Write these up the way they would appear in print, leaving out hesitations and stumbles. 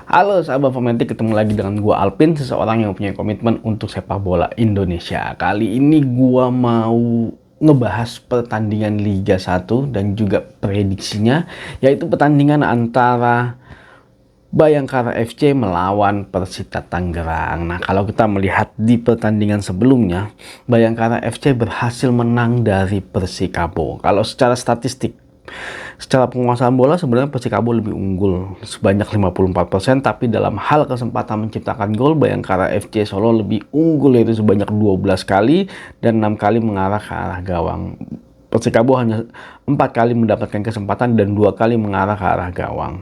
Halo sahabat Pemantik, ketemu lagi dengan gua Alpin, seseorang yang punya komitmen untuk sepak bola Indonesia. Kali ini gua mau ngebahas pertandingan Liga 1 dan juga prediksinya, yaitu pertandingan antara Bayangkara FC melawan Persita Tangerang. Nah, kalau kita melihat di pertandingan sebelumnya, Bayangkara FC berhasil menang dari Persikabo. Kalau secara statistik, secara penguasaan bola sebenarnya Persikabo lebih unggul sebanyak 54%, tapi dalam hal kesempatan menciptakan gol Bayangkara FC Solo lebih unggul, yaitu sebanyak 12 kali dan 6 kali mengarah ke arah gawang. Persikabo hanya 4 kali mendapatkan kesempatan dan 2 kali mengarah ke arah gawang.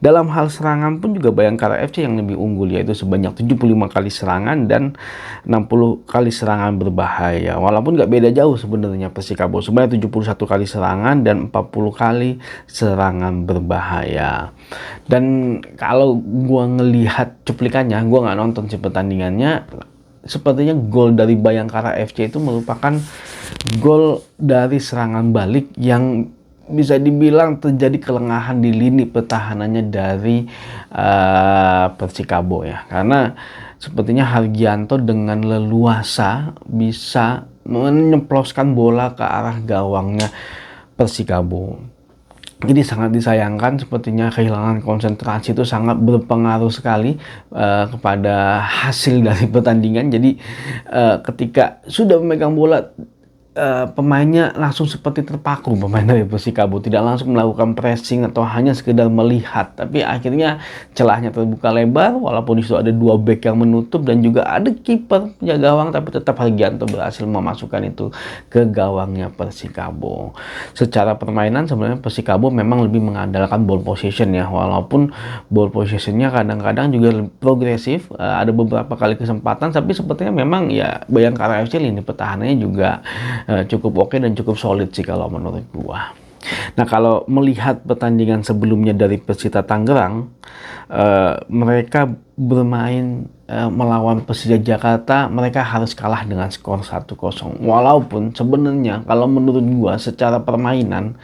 Dalam hal serangan pun juga Bayangkara FC yang lebih unggul, yaitu sebanyak 75 kali serangan dan 60 kali serangan berbahaya. Walaupun nggak beda jauh sebenarnya, Persikabo sebanyak 71 kali serangan dan 40 kali serangan berbahaya. Dan kalau gua ngelihat cuplikannya, gua nggak nonton sih pertandingannya, sepertinya gol dari Bayangkara FC itu merupakan gol dari serangan balik yang bisa dibilang terjadi kelengahan di lini pertahanannya dari Persikabo ya, karena sepertinya Hargianto dengan leluasa bisa menyeploskan bola ke arah gawangnya Persikabo. Jadi sangat disayangkan, sepertinya kehilangan konsentrasi itu sangat berpengaruh sekali kepada hasil dari pertandingan. Jadi ketika sudah memegang bola, pemainnya langsung seperti terpaku, pemain dari Persikabo tidak langsung melakukan pressing atau hanya sekedar melihat, tapi akhirnya celahnya terbuka lebar walaupun di situ ada 2 bek yang menutup dan juga ada kiper penjaga gawang, tapi tetap Hargianto berhasil memasukkan itu ke gawangnya Persikabo. Secara permainan sebenarnya Persikabo memang lebih mengandalkan ball possession ya, walaupun ball possessionnya kadang-kadang juga progresif, ada beberapa kali kesempatan, tapi sepertinya memang ya Bayangkara FC lini pertahanannya juga cukup oke dan cukup solid sih kalau menurut gua. Nah, kalau melihat pertandingan sebelumnya dari Persita Tangerang, mereka bermain melawan Persija Jakarta, mereka harus kalah dengan skor 1-0. Walaupun sebenarnya kalau menurut gua secara permainan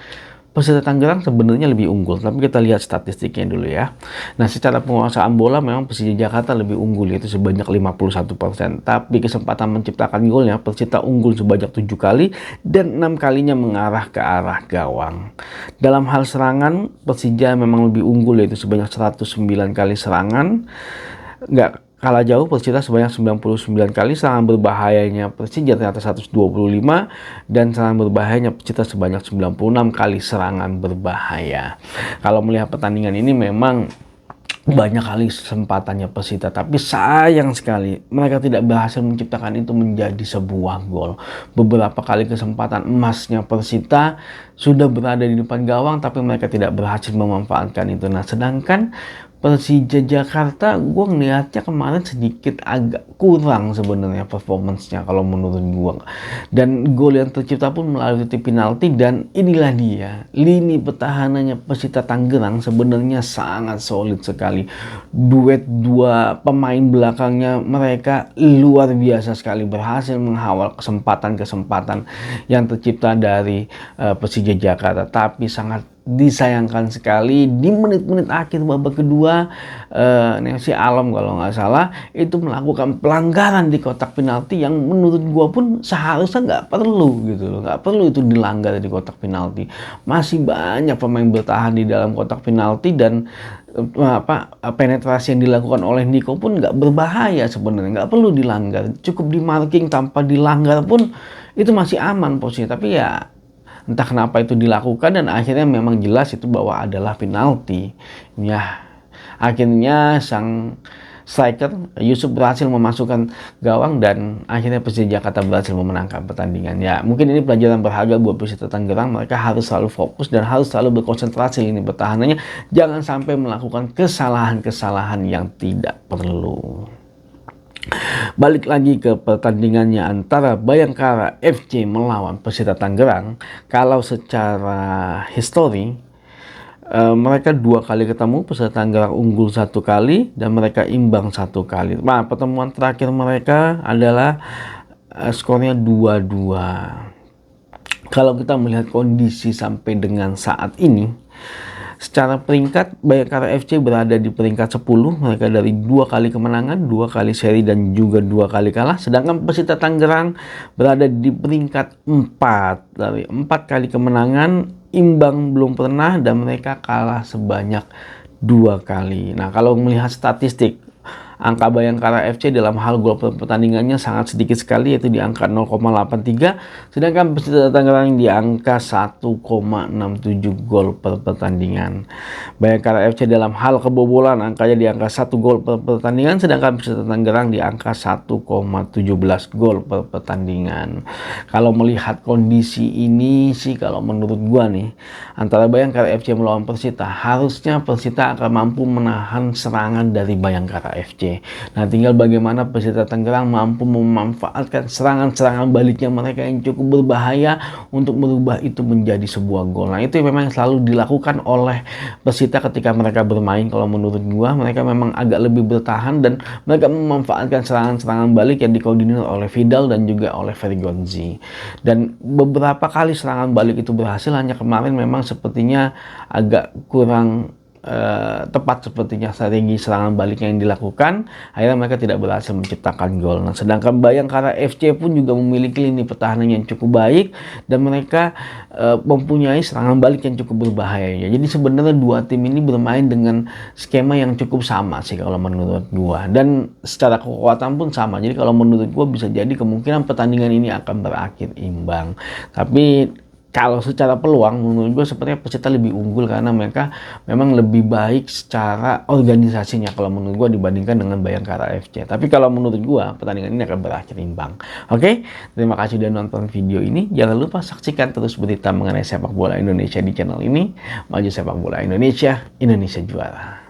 Persita Tangerang sebenarnya lebih unggul, tapi kita lihat statistiknya dulu ya. Nah, secara penguasaan bola memang Persija Jakarta lebih unggul, yaitu sebanyak 51%. Tapi kesempatan menciptakan golnya Persita unggul sebanyak 7 kali dan 6 kalinya mengarah ke arah gawang. Dalam hal serangan, Persija memang lebih unggul, yaitu sebanyak 109 kali serangan. Nggak kalah jauh Persita sebanyak 99 kali, serangan berbahayanya Persija ternyata 125, dan serangan berbahayanya Persita sebanyak 96 kali serangan berbahaya. Kalau melihat pertandingan ini memang banyak kali kesempatannya Persita, tapi sayang sekali mereka tidak berhasil menciptakan itu menjadi sebuah gol. Beberapa kali kesempatan emasnya Persita sudah berada di depan gawang, tapi mereka tidak berhasil memanfaatkan itu. Nah, sedangkan Persija Jakarta, gue ngeliatnya kemarin sedikit agak kurang sebenarnya performance-nya kalau menurut gue. Dan gol yang tercipta pun melalui titik penalti, dan inilah dia, lini pertahanannya Persita Tangerang sebenarnya sangat solid sekali. Duet dua pemain belakangnya mereka luar biasa sekali, berhasil menghawal kesempatan-kesempatan yang tercipta dari Persija Jakarta. Tapi sangat disayangkan sekali di menit-menit akhir babak kedua, si Alam kalau nggak salah itu melakukan pelanggaran di kotak penalti yang menurut gua pun seharusnya nggak perlu gitu loh, nggak perlu itu dilanggar di kotak penalti. Masih banyak pemain bertahan di dalam kotak penalti, dan penetrasi yang dilakukan oleh Niko pun nggak berbahaya sebenarnya, nggak perlu dilanggar, cukup di marking. Tanpa dilanggar pun itu masih aman posisi, tapi ya entah kenapa itu dilakukan dan akhirnya memang jelas itu bahwa adalah penalti. Ya, akhirnya sang striker Yusuf berhasil memasukkan gawang dan akhirnya Persija Jakarta berhasil memenangkan pertandingan. Ya, mungkin ini pelajaran berharga buat Persita Tangerang. Mereka harus selalu fokus dan harus selalu berkonsentrasi ini pertahanannya. Jangan sampai melakukan kesalahan-kesalahan yang tidak perlu. Balik lagi ke pertandingannya antara Bayangkara FC melawan Persita Tangerang. Kalau secara histori, mereka 2 kali ketemu, Persita Tangerang unggul 1 kali dan mereka imbang 1 kali. Nah, pertemuan terakhir mereka adalah skornya 2-2. Kalau kita melihat kondisi sampai dengan saat ini, Secara peringkat, Bayangkara FC berada di peringkat 10. Mereka dari 2 kali kemenangan, 2 kali seri dan juga 2 kali kalah. Sedangkan Persita Tangerang berada di peringkat 4. Dari 4 kali kemenangan, imbang belum pernah, dan mereka kalah sebanyak 2 kali. Nah, kalau melihat statistik, angka Bayangkara FC dalam hal gol per pertandingannya sangat sedikit sekali, yaitu di angka 0,83, sedangkan Persita Tangerang di angka 1,67 gol per pertandingan. Bayangkara FC dalam hal kebobolan angkanya di angka 1 gol per pertandingan, sedangkan Persita Tangerang di angka 1,17 gol per pertandingan. Kalau melihat kondisi ini sih, kalau menurut gua nih, antara Bayangkara FC melawan Persita, harusnya Persita akan mampu menahan serangan dari Bayangkara FC. Nah, tinggal bagaimana Persita Tangerang mampu memanfaatkan serangan-serangan baliknya mereka yang cukup berbahaya untuk merubah itu menjadi sebuah gol. Nah, itu memang selalu dilakukan oleh Persita ketika mereka bermain. Kalau menurut gua, mereka memang agak lebih bertahan dan mereka memanfaatkan serangan-serangan balik yang dikoordinir oleh Vidal dan juga oleh Vergonzi. Dan beberapa kali serangan balik itu berhasil, hanya kemarin memang sepertinya agak kurang tepat sepertinya strategi serangan baliknya yang dilakukan, akhirnya mereka tidak berhasil menciptakan gol. Nah, sedangkan Bayangkara FC pun juga memiliki lini pertahanan yang cukup baik dan mereka mempunyai serangan balik yang cukup berbahaya. Jadi sebenarnya dua tim ini bermain dengan skema yang cukup sama sih kalau menurut gua, dan secara kekuatan pun sama. Jadi kalau menurut gua bisa jadi kemungkinan pertandingan ini akan berakhir imbang. Tapi kalau secara peluang, menurut gue sepertinya Persita lebih unggul karena mereka memang lebih baik secara organisasinya kalau menurut gue dibandingkan dengan Bayangkara FC. Tapi kalau menurut gue pertandingan ini akan berakhir imbang. Oke, terima kasih sudah nonton video ini. Jangan lupa saksikan terus berita mengenai sepak bola Indonesia di channel ini. Maju sepak bola Indonesia, Indonesia juara.